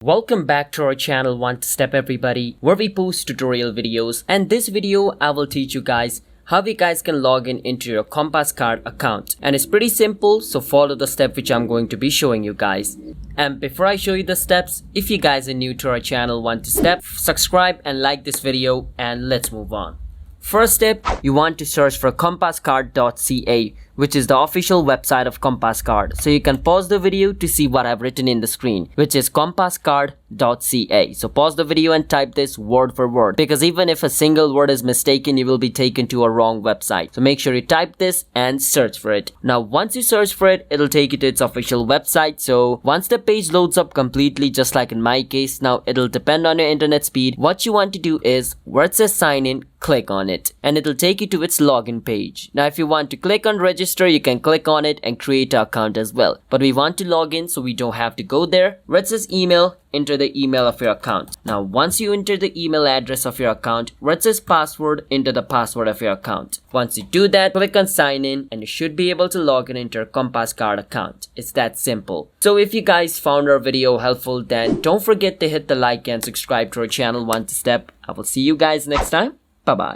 Welcome back to our channel One Step everybody, where we post tutorial videos, and this video I will teach you guys how you guys can log in into your Compass Card account. And it's pretty simple, so follow the step which I'm going to be showing you guys. And before I show you the steps, if you guys are new to our channel One Step, subscribe and like this video, and let's move on. First step, you want to search for compasscard.ca, which is the official website of Compass Card. So you can pause the video to see what I've written in the screen, which is compasscard.ca. So pause the video and type this word for word, because even if a single word is mistaken, you will be taken to a wrong website. So make sure you type this and search for it. Now once you search for it, it'll take you to its official website. So once the page loads up completely, just like in my case, now it'll depend on your internet speed. What you want to do is, where it says sign in, click on it and it'll take you to its login page. Now if you want to click on register, you can click on it and create an account as well, but we want to log in, so we don't have to go there. Where it says email, enter the email of your account. Now once you enter the email address of your account, where it says password, enter the password of your account. Once you do that, click on sign in and you should be able to log in into your Compass Card account. It's that simple. So if you guys found our video helpful, then don't forget to hit the like and subscribe to our channel One Step. I will see you guys next time. Bye bye.